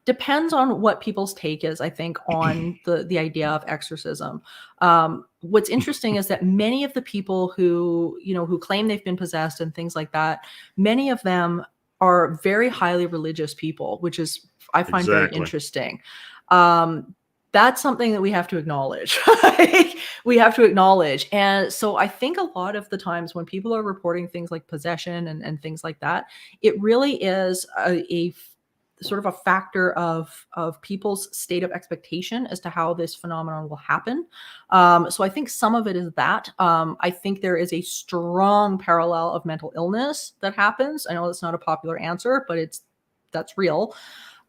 depends on what people's take is, I think, on the idea of exorcism. What's interesting is that many of the people who, who claim they've been possessed and things like that, many of them are very highly religious people, which is, I find very interesting. That's something that we have to acknowledge. We have to acknowledge. And so I think a lot of the times when people are reporting things like possession and things like that, it really is a sort of a factor of people's state of expectation as to how this phenomenon will happen. So I think some of it is that. I think there is a strong parallel of mental illness that happens. I know that's not a popular answer, but that's real.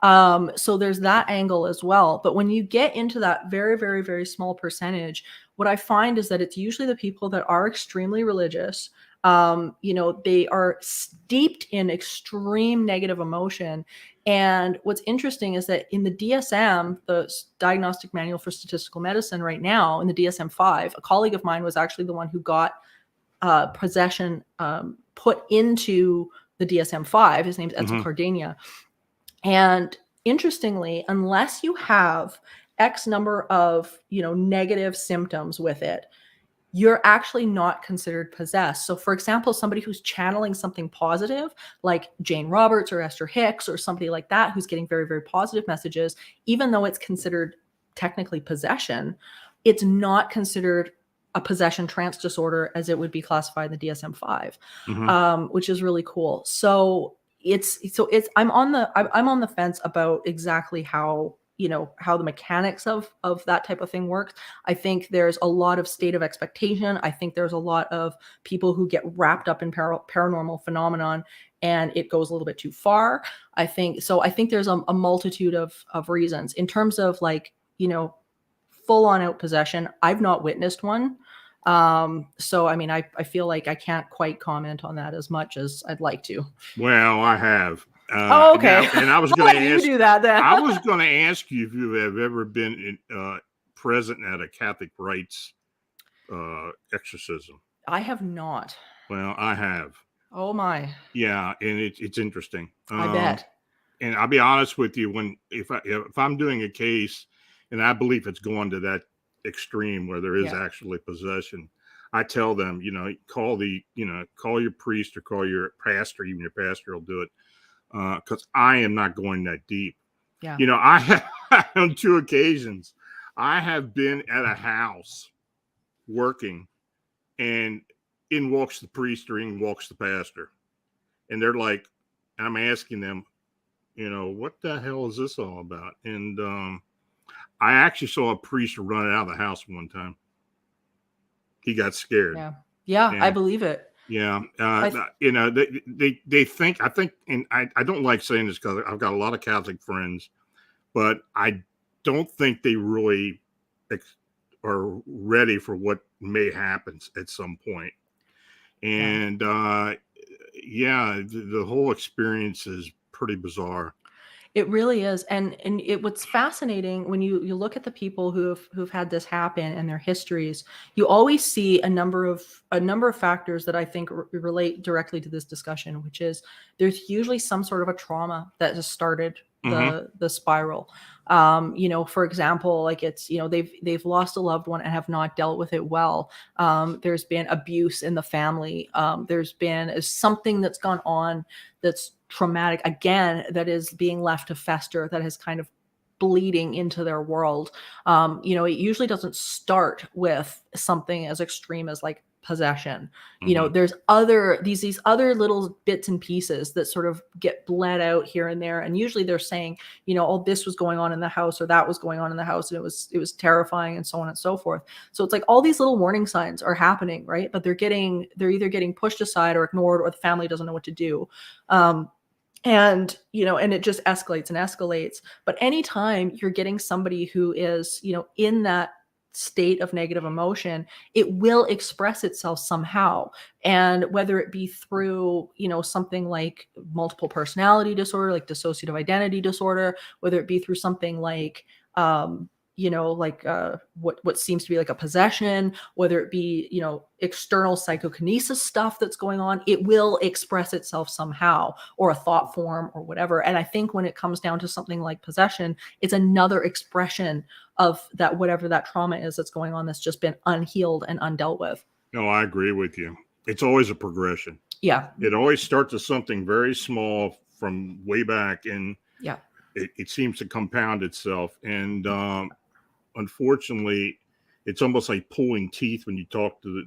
So there's that angle as well. But when you get into that very, very, very small percentage, what I find is that it's usually the people that are extremely religious. They are steeped in extreme negative emotion. And what's interesting is that in the DSM, the Diagnostic Manual for Statistical Medicine right now, in the DSM-5, a colleague of mine was actually the one who got possession put into the DSM-5. His name's Edsel Cardania. And interestingly, unless you have X number of, negative symptoms with it, you're actually not considered possessed. So for example, somebody who's channeling something positive, like Jane Roberts or Esther Hicks or somebody like that, who's getting very, very positive messages, even though it's considered technically possession, it's not considered a possession trance disorder as it would be classified in the DSM-5, which is really cool. So I'm on the fence about exactly how the mechanics of that type of thing works. I think there's a lot of state of expectation. I think there's a lot of people who get wrapped up in paranormal phenomenon and it goes a little bit too far. I think there's a multitude of reasons in terms of full on out possession. I've not witnessed one. So, I mean, I feel like I can't quite comment on that as much as I'd like to. Well, I have. Okay. Now, and I was going to ask you do that then. I was going to ask you if you have ever been present at a Catholic rites exorcism. I have not. Well, I have. Oh my. Yeah, and it's interesting. I bet. And I'll be honest with you, if I'm doing a case and I believe it's going to that extreme where there is actually possession, I tell them, call your priest or call your pastor. Even your pastor will do it. Because I am not going that deep. Yeah. I have on 2 occasions, I have been at a house working and in walks the priest or in walks the pastor. And they're like, I'm asking them, what the hell is this all about? And I actually saw a priest run out of the house one time. He got scared. Yeah, I believe it. Yeah. They think, and I don't like saying this because I've got a lot of Catholic friends, but I don't think they really are ready for what may happen at some point. And the whole experience is pretty bizarre. It really is. And what's fascinating when you look at the people who've had this happen and their histories, you always see a number of factors that I think relate directly to this discussion, which is there's usually some sort of a trauma that has started the spiral. For example, like it's, they've lost a loved one and have not dealt with it well. There's been abuse in the family. There's been something that's gone on that's traumatic, again, that is being left to fester, that is kind of bleeding into their world. It usually doesn't start with something as extreme as like possession. There's these other little bits and pieces that sort of get bled out here and there, and usually they're saying, this was going on in the house or that was going on in the house and it was terrifying and so on and so forth. So it's like all these little warning signs are happening, right? But they're either getting pushed aside or ignored, or the family doesn't know what to do. And it just escalates and escalates. But anytime you're getting somebody who is, in that state of negative emotion, it will express itself somehow. And whether it be through, something like multiple personality disorder, like dissociative identity disorder, whether it be through something like, like what seems to be like a possession, whether it be, external psychokinesis stuff that's going on, it will express itself somehow, or a thought form or whatever. And I think when it comes down to something like possession, it's another expression of that, whatever that trauma is that's going on, that's just been unhealed and undealt with. No, I agree with you. It's always a progression. Yeah. It always starts as something very small from way back, and Yeah. it seems to compound itself. And unfortunately, it's almost like pulling teeth when you talk to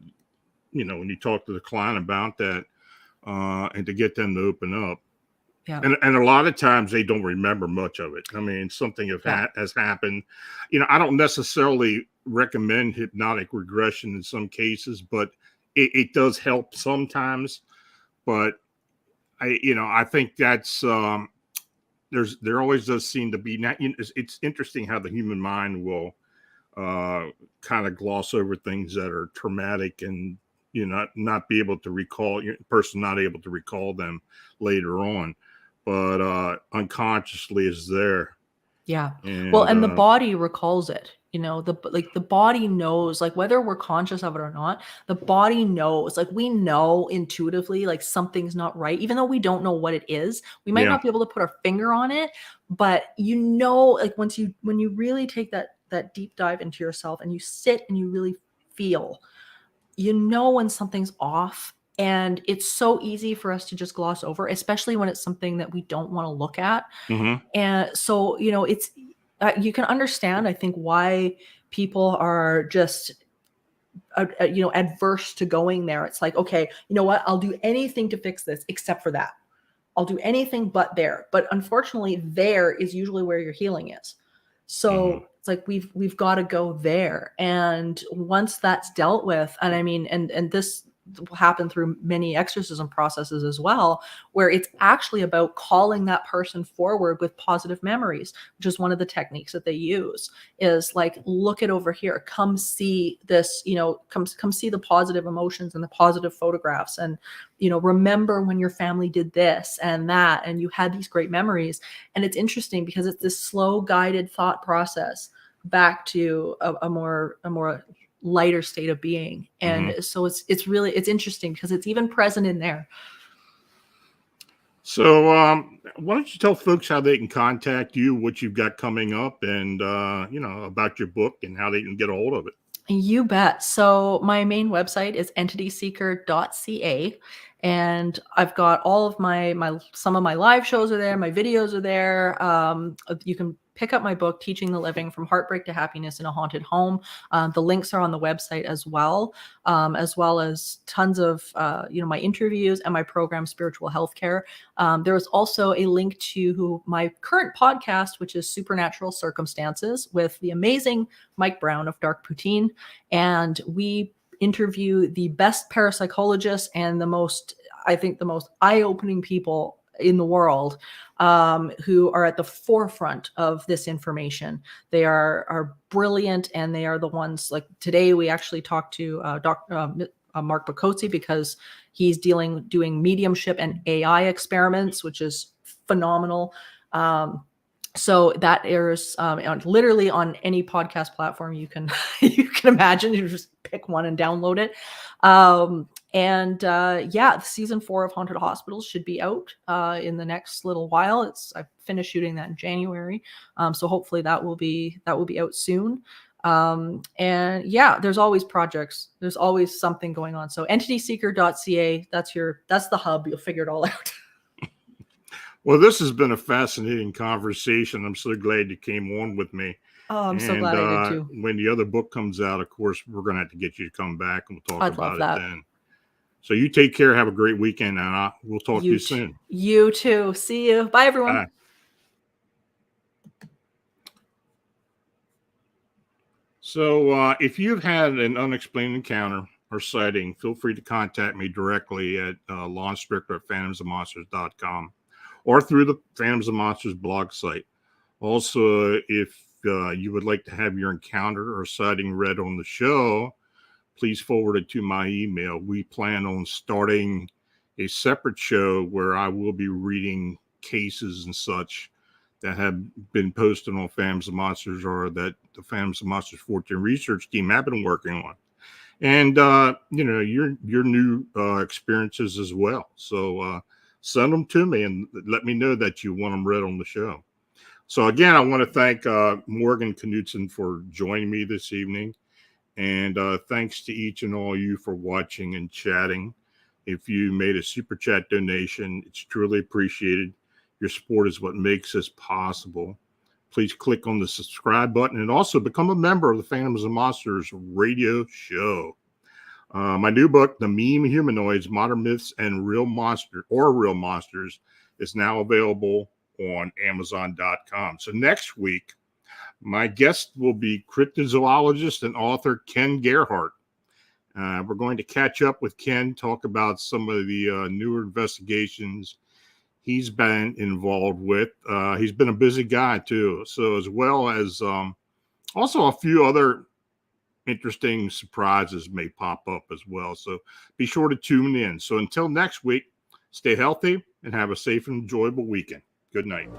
the client about that, and to get them to open up. Yeah. And a lot of times they don't remember much of it. I mean, something has happened. I don't necessarily recommend hypnotic regression in some cases, but it does help sometimes. But I think that's there always does seem to be. It's interesting how the human mind will kind of gloss over things that are traumatic, and not be able to recall, person not able to recall them later on, but unconsciously is there. Yeah. And, Well, and the body recalls it. The body knows, like, whether we're conscious of it or not, the body knows, like, we know intuitively, like, something's not right, even though we don't know what it is. We might not be able to put our finger on it, but like, when you really take that deep dive into yourself, and you sit and you really feel, when something's off. And it's so easy for us to just gloss over, especially when it's something that we don't want to look at. mm-hmm. And so, it's, you can understand, I think, why people are just, adverse to going there. It's like, okay, you know what? I'll do anything to fix this except for that. I'll do anything but there. But unfortunately, there is usually where your healing is. So it's like, we've got to go there. And once that's dealt with, and I mean, and this will happen through many exorcism processes as well, where it's actually about calling that person forward with positive memories, which is one of the techniques that they use, is like, look it over here, come see this, come see the positive emotions and the positive photographs, and remember when your family did this and that, and you had these great memories. And it's interesting because it's this slow guided thought process back to a more lighter state of being. And so it's really interesting because it's even present in there. So why don't you tell folks how they can contact you, what you've got coming up, and about your book, and how they can get a hold of it? You bet. So my main website is entityseeker.ca, and I've got all of my some of my live shows are there, my videos are there. You can pick up my book, Teaching the Living: From Heartbreak to Happiness in a Haunted Home. The links are on the website as well as tons of my interviews and my program, Spiritual Healthcare. There is also a link to my current podcast, which is Supernatural Circumstances, with the amazing Mike Brown of Dark Poutine. And we interview the best parapsychologists and the most eye-opening people in the world, who are at the forefront of this information. They are brilliant, and they are the ones, like today we actually talked to Mark Bacozzi, because he's doing mediumship and AI experiments, which is phenomenal. So that airs literally on any podcast platform you can imagine. You just pick one and download it. Season 4 of Haunted Hospitals should be out in the next little while. I finished shooting that in January, so hopefully that will be out soon. There's always projects. There's always something going on. So entityseeker.ca, that's the hub. You'll figure it all out. Well, this has been a fascinating conversation. I'm so glad you came on with me. Oh, I'm so glad I did too. When the other book comes out, of course, we're going to have to get you to come back, and we'll talk about it then. So you take care. Have a great weekend, and we'll talk to you soon. You too. See you. Bye, everyone. Bye. So if you've had an unexplained encounter or sighting, feel free to contact me directly at Lon Strickler at phantomsandmonsters.com, or through the Phantoms and Monsters blog site. Also, if you would like to have your encounter or sighting read on the show, please forward it to my email. We plan on starting a separate show where I will be reading cases and such that have been posted on Phantoms of Monsters, or that the Phantoms of Monsters fortean research team have been working on, and your new experiences as well. So send them to me and let me know that you want them read on the show. So again, I want to thank Morgan Knudsen for joining me this evening, and thanks to each and all you for watching and chatting. If you made a super chat donation, it's truly appreciated. Your support is what makes this possible. Please click on the subscribe button and also become a member of the Phantoms of Monsters radio show. My new book, The Meme Humanoids, Modern Myths and Real Monsters, is now available on Amazon.com. So next week, my guest will be cryptozoologist and author Ken Gerhardt. We're going to catch up with Ken, talk about some of the newer investigations he's been involved with. He's been a busy guy too, so as well as also a few other interesting surprises may pop up as well. So be sure to tune in. So until next week, stay healthy and have a safe and enjoyable weekend. Good night.